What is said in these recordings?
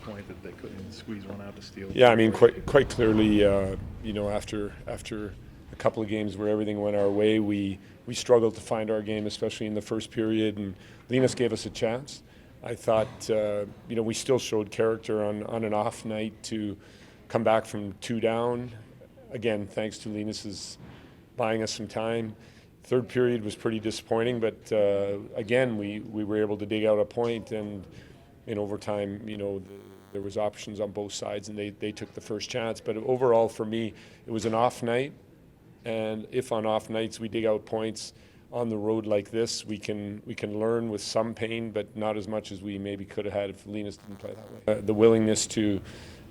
point that they couldn't squeeze one out to steal? Yeah, I mean, quite clearly, after a couple of games where everything went our way, we struggled to find our game, especially in the first period, and Linus gave us a chance. I thought, we still showed character on an off night to come back from 2 down. Again, thanks to Linus's buying us some time. Third period was pretty disappointing, but again, we were able to dig out a point, and in overtime, there was options on both sides, and they took the first chance. But overall, for me, it was an off night, and if on off nights we dig out points on the road like this, we can learn with some pain, but not as much as we maybe could have had if Linus didn't play that way. The willingness to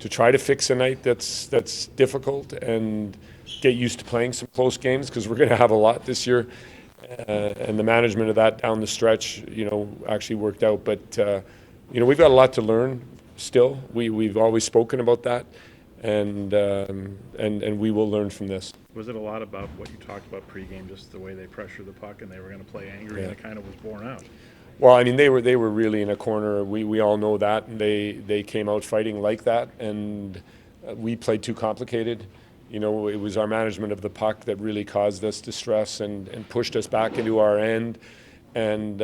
try to fix a night that's difficult and get used to playing some close games, because we're going to have a lot this year, and the management of that down the stretch, actually worked out. But we've got a lot to learn still. We've always spoken about that, and we will learn from this. Was it a lot about what you talked about pregame, just the way they pressured the puck and they were going to play angry, and it kind of was borne out? Well, I mean, they were really in a corner. We all know that, and they came out fighting like that, and we played too complicated. It was our management of the puck that really caused us distress and pushed us back into our end. And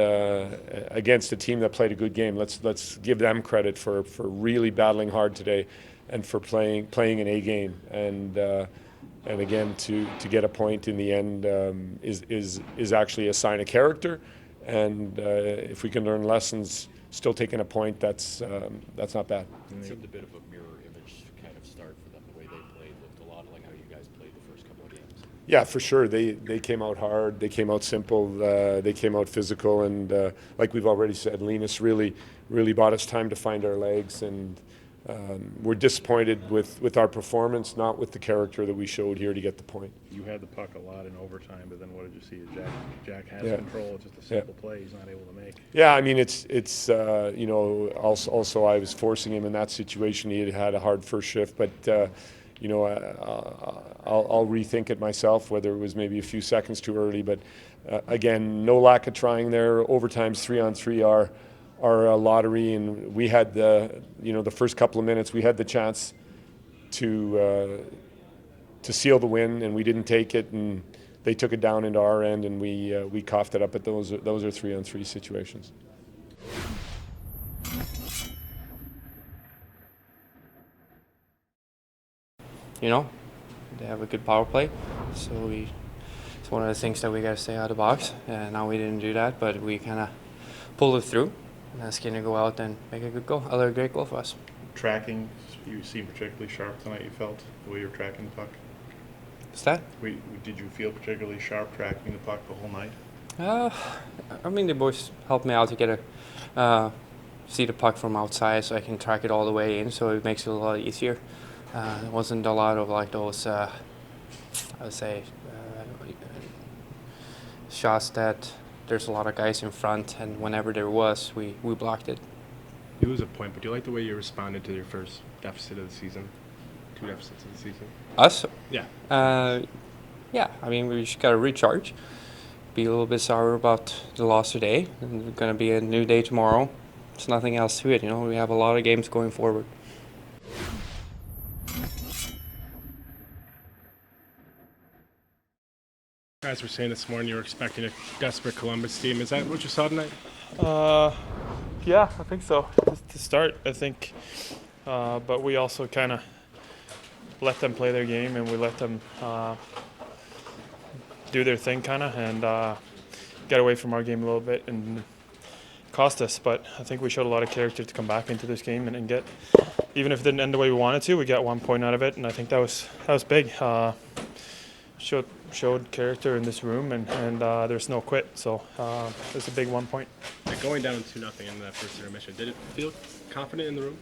against a team that played a good game, let's give them credit for really battling hard today, and for playing an A game. And again, to get a point in the end is actually a sign of character. And if we can learn lessons, still taking a point, that's not bad. It seemed a bit of a mirror image kind of start for them. The way they played looked a lot like how you guys played the first couple of games. Yeah, for sure. They came out hard. They came out simple. They came out physical. And like we've already said, Linus really bought us time to find our legs. And we're disappointed with our performance, not with the character that we showed here to get the point. You had the puck a lot in overtime, but then what did you see? Jack has control. It's just a simple play he's not able to make. Yeah, I mean, it's also I was forcing him in that situation. He had a hard first shift, but I'll rethink it myself, whether it was maybe a few seconds too early. But again, no lack of trying there. Overtimes 3-on-3 are a lottery, and we had the first couple of minutes we had the chance to seal the win, and we didn't take it, and they took it down into our end, and we coughed it up. But those are 3-on-3 situations. They have a good power play, so it's one of the things that we got to stay out of the box. And now we didn't do that, but we kind of pulled it through. And that's going to go out and make a good goal, another great goal for us. Tracking, you seem particularly sharp tonight, you felt, the way you were tracking the puck? What's that? Did you feel particularly sharp tracking the puck the whole night? I mean, the boys helped me out to get see the puck from outside, so I can track it all the way in, so it makes it a lot easier. There wasn't a lot of like those, I would say, shots that there's a lot of guys in front, and whenever there was, we blocked it. You lose a point, but do you like the way you responded to your first deficit of the season? 2 deficits of the season? Us? Yeah. Yeah, I mean, we just got to recharge, be a little bit sour about the loss today, and it's going to be a new day tomorrow. There's nothing else to it, we have a lot of games going forward. Guys were saying this morning you were expecting a desperate Columbus team. Is that what you saw tonight? Yeah, I think so. To start, I think. But we also kind of let them play their game, and we let them do their thing kind of, and get away from our game a little bit, and cost us. But I think we showed a lot of character to come back into this game and get, even if it didn't end the way we wanted to, we got 1 point out of it, and I think that was big. Showed character in this room, and there's no quit. So it's a big 1 point. Going down 2-0 in that first intermission, did it feel confident in the room?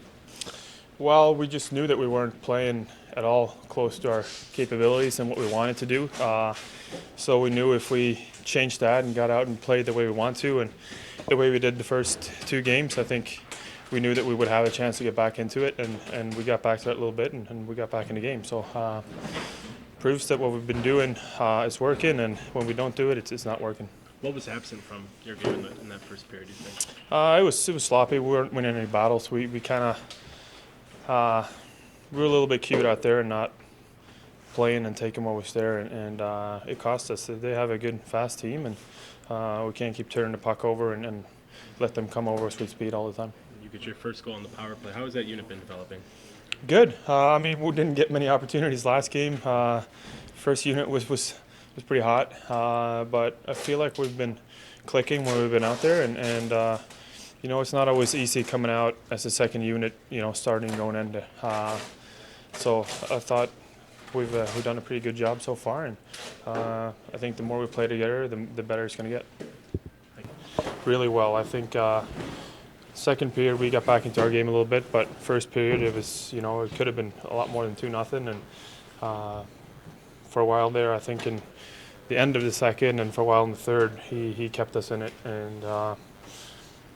Well, we just knew that we weren't playing at all close to our capabilities and what we wanted to do. So we knew if we changed that and got out and played the way we want to, and the way we did the first 2 games, I think we knew that we would have a chance to get back into it, and we got back to that a little bit, and we got back in the game. So proves that what we've been doing is working, and when we don't do it, it's not working. What was absent from your game in that first period, do you think? It was sloppy. We weren't winning any battles. We kind of We were a little bit cute out there and not playing and taking what was there, and it cost us. They have a good, fast team, and we can't keep turning the puck over and let them come over us with speed all the time. You get your first goal on the power play. How has that unit been developing? Good. I mean, we didn't get many opportunities last game. First unit was pretty hot, but I feel like we've been clicking when we've been out there, and you know, it's not always easy coming out as a second unit, you know, starting going into. So I thought we've done a pretty good job so far, and I think the more we play together, the better it's going to get. Really well. I think second period we got back into our game a little bit, but first period it was, you know, it could have been a lot more than 2-0, and for a while there, I think in the end of the second and for a while in the third, he kept us in it, and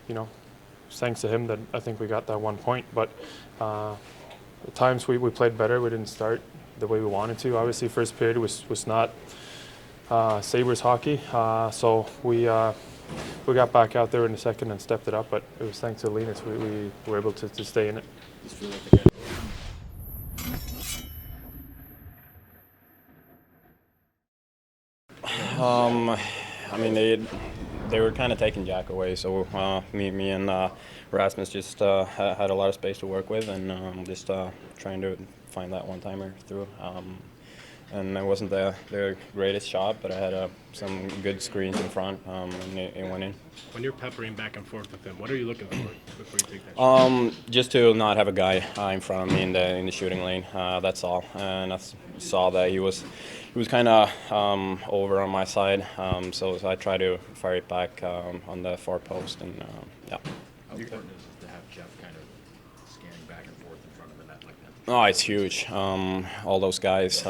you know, it's thanks to him that I think we got that 1 point. But at times we played better. We didn't start the way we wanted to. Obviously, first period was not Sabres hockey, so we got back out there in the second and stepped it up. But it was thanks to Linus we were able to stay in it. Just feel like the guy- I mean, they were kind of taking Jack away, so me and Rasmus just had a lot of space to work with, and just trying to find that one-timer through. And it wasn't the greatest shot, but I had some good screens in front, and it went in. When you're peppering back and forth with him, what are you looking for before you take that shot? Just to not have a guy in front of me in the shooting lane. That's all. And I saw that he was kind of over on my side, so I tried to fire it back on the far post, and yeah. How important is it to have Jeff kind of scanning back and forth in front of the net like that? Oh, it's huge. All those guys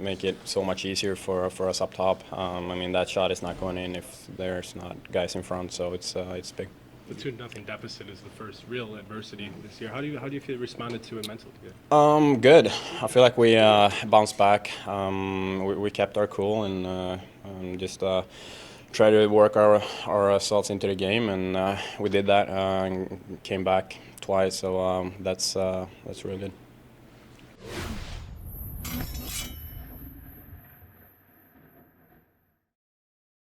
make it so much easier for us up top. I mean, that shot is not going in if there's not guys in front, so it's big. The 2-0 deficit is the first real adversity this year. How do you feel responded to it mentally? Good. I feel like we bounced back. We kept our cool and just try to work ourselves into the game, and we did that and came back twice. So that's really good.